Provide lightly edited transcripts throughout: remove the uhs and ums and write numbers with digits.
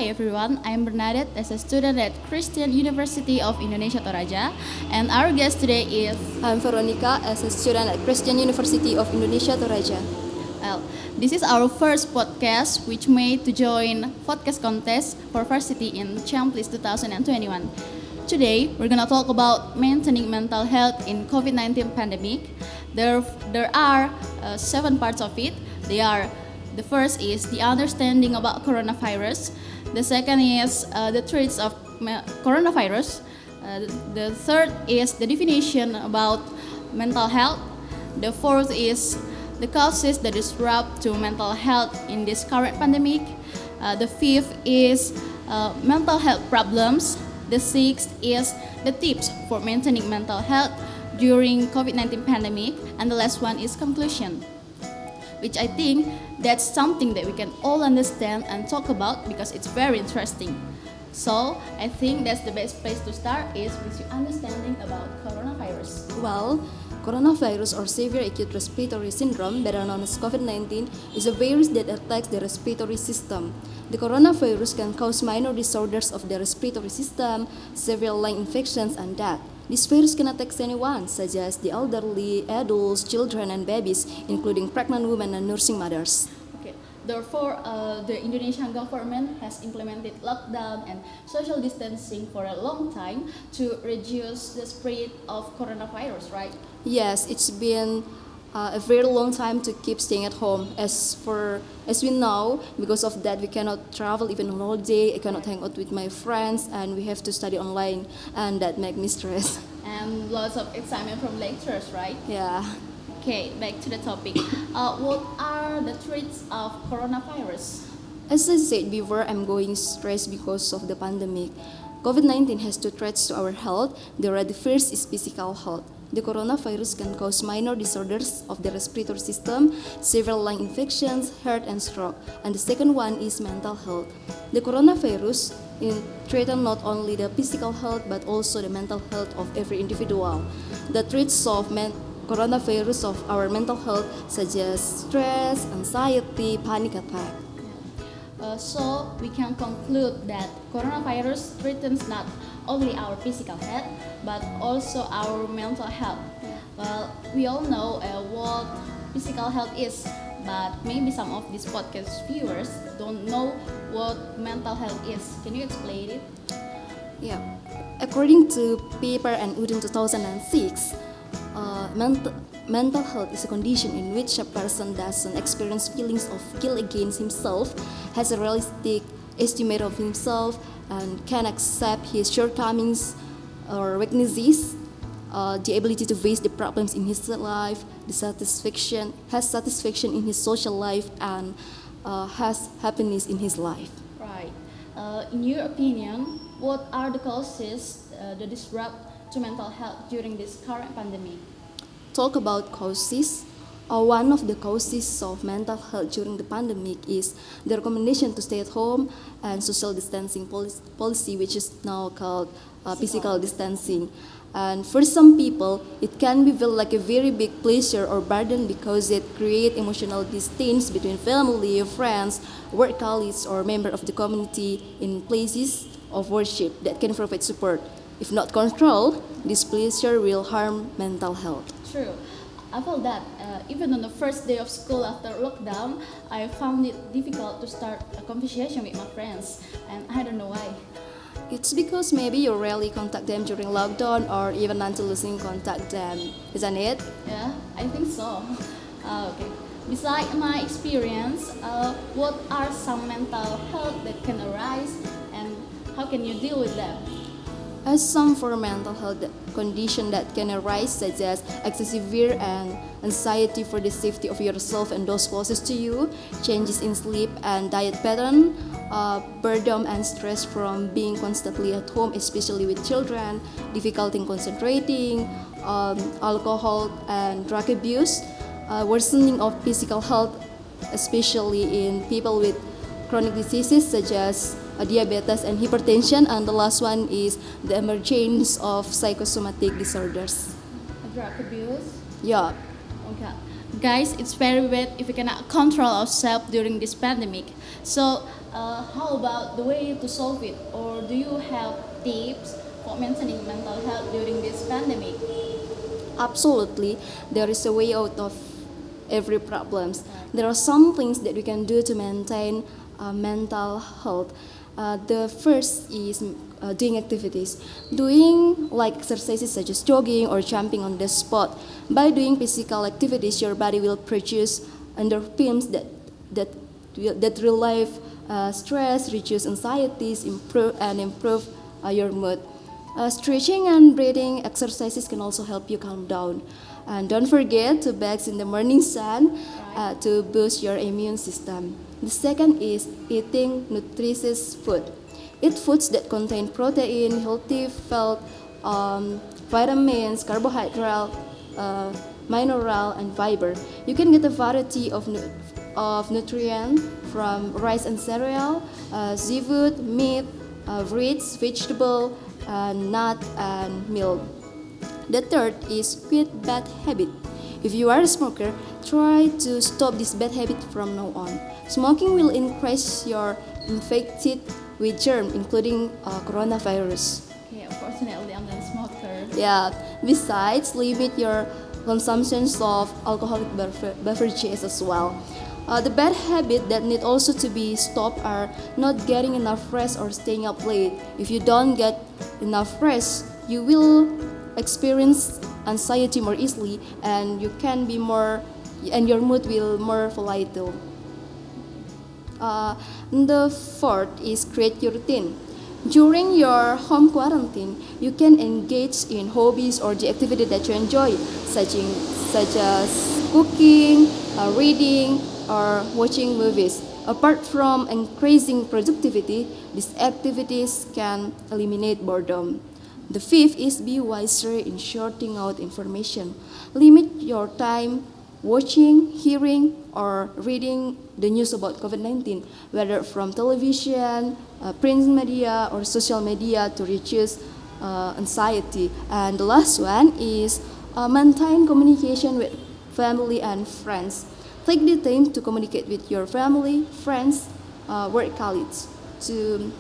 everyone, I'm Bernadeth as a student at Christian University of Indonesia Toraja, and our guest today is I'm Feronika as a student at Christian University of Indonesia Toraja. well, this is our first podcast which made to join Vodcast Contest for varsity in Champlish 2021. Today, we're gonna talk about maintaining mental health in COVID-19 pandemic. There are 7 parts of it. The first is the understanding about coronavirus. The second is the threats of coronavirus. The third is the definition about mental health. The fourth is the causes that disrupt to mental health in this current pandemic. The fifth is mental health problems. The sixth is the tips for maintaining mental health during COVID-19 pandemic. And the last one is conclusion, which I think that's something that we can all understand and talk about because it's very interesting. So I think that's the best place to start is with your understanding about coronavirus. Well, coronavirus or severe acute respiratory syndrome, better known as COVID-19, is a virus that attacks the respiratory system. The coronavirus can cause minor disorders of the respiratory system, severe lung infections, and death. This virus can attack anyone, such as the elderly, adults, children, and babies, including pregnant women and nursing mothers. Okay. Therefore, the Indonesian government has implemented lockdown and social distancing for a long time to reduce the spread of coronavirus, right? Yes, it's been a very long time to keep staying at home. As we know, because of that, we cannot travel even on holiday. I cannot hang out with my friends, and we have to study online, and that makes me stress. And lots of excitement from lecturers, right? Yeah. Okay, back to the topic. What are the threats of coronavirus? As I said before, I'm going stressed because of the pandemic. COVID-19 has 2 threats to our health. The first is physical health. The coronavirus can cause minor disorders of the respiratory system, severe lung infections, heart and stroke. And the second one is mental health. The coronavirus threatens not only the physical health but also the mental health of every individual. The threats of coronavirus of our mental health such as stress, anxiety, panic attack. So we can conclude that coronavirus threatens not only our physical health but also our mental health. Well, we all know what physical health is, but maybe some of these podcast viewers don't know what mental health is. Can you explain it? Yeah. According to paper and Udin 2006, mental health is a condition in which a person doesn't experience feelings of guilt against himself, has a realistic estimate of himself, and can accept his shortcomings or weaknesses, the ability to face the problems in his life, has satisfaction in his social life, and has happiness in his life. Right. In your opinion, what are the causes that disrupt to mental health during this current pandemic? Talk about causes. One of the causes of mental health during the pandemic is the recommendation to stay at home and social distancing policy, which is now called physical distancing. And for some people, it can be feel like a very big pleasure or burden because it creates emotional distance between family, friends, work colleagues, or member of the community in places of worship that can provide support. If not controlled, this pleasure will harm mental health. True. I felt that even on the first day of school after lockdown, I found it difficult to start a conversation with my friends, and I don't know why. It's because maybe you rarely contact them during lockdown or even until losing contact them, isn't it? Yeah, I think so. Okay. Besides my experience, what are some mental health that can arise, and how can you deal with them? As some for mental health condition that can arise, such as excessive fear and anxiety for the safety of yourself and those closest to you, changes in sleep and diet pattern, boredom and stress from being constantly at home, especially with children, difficulty in concentrating, alcohol and drug abuse, worsening of physical health, especially in people with chronic diseases such as diabetes and hypertension, and the last one is the emergence of psychosomatic disorders. Drug abuse? Yeah, Okay. Guys, it's very bad if we cannot control ourselves during this pandemic. So, how about the way to solve it? Or do you have tips for maintaining mental health during this pandemic? Absolutely, there is a way out of every problems. There are some things that we can do to maintain mental health. The first is doing activities, doing like exercises such as jogging or jumping on the spot. By doing physical activities, your body will produce endorphins that relieve stress, reduce anxieties, improve your mood. Stretching and breathing exercises can also help you calm down. And don't forget to bask in the morning sun to boost your immune system. The second is eating nutritious food. Eat foods that contain protein, healthy fat, vitamins, carbohydrate, mineral, and fiber. You can get a variety of nutrients from rice and cereal, seafood, meat, fruits, vegetable, nut, and milk. The third is quit bad habit. If you are a smoker, try to stop this bad habit from now on. Smoking will increase your infected with germs, including coronavirus. Okay, unfortunately, I'm not a smoker. Yeah. Besides, limit your consumption of alcoholic beverages as well. The bad habits that need also to be stopped are not getting enough rest or staying up late. If you don't get enough rest, you will experience anxiety more easily, and your mood will more volatile. The fourth is create your routine. During your home quarantine, you can engage in hobbies or the activity that you enjoy, such as cooking, reading, or watching movies. Apart from increasing productivity, these activities can eliminate boredom. The fifth is be wiser in sorting out information. Limit your time watching, hearing, or reading the news about COVID-19, whether from television, print media, or social media, to reduce anxiety. And the last one is maintain communication with family and friends. Take the time to communicate with your family, friends, work colleagues, to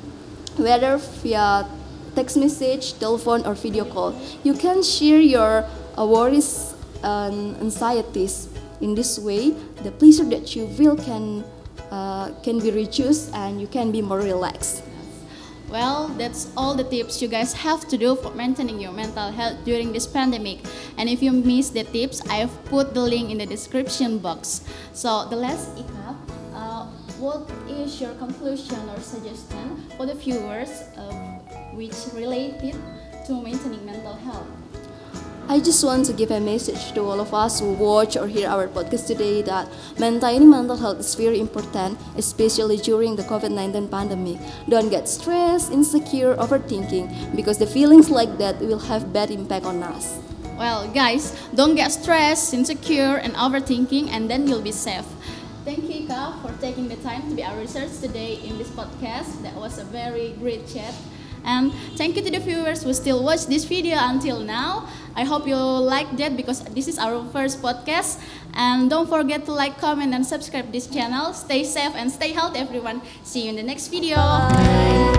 whether via text message, telephone, or video call. You can share your worries and anxieties. In this way, the pleasure that you feel can be reduced, and you can be more relaxed. Well, that's all the tips you guys have to do for maintaining your mental health during this pandemic. And if you missed the tips, I've put the link in the description box. So the last Ika, what is your conclusion or suggestion for the viewers which related to maintaining mental health? I just want to give a message to all of us who watch or hear our podcast today that maintaining mental health is very important, especially during the COVID-19 pandemic. Don't get stressed, insecure, overthinking, because the feelings like that will have bad impact on us. Well, guys, don't get stressed, insecure, and overthinking, and then you'll be safe. Thank you, Ika, for taking the time to be our research today in this podcast. That was a very great chat. And thank you to the viewers who still watch this video until now. I hope you like that because this is our first podcast. And don't forget to like, comment, and subscribe this channel. Stay safe and stay healthy, everyone. See you in the next video. Bye.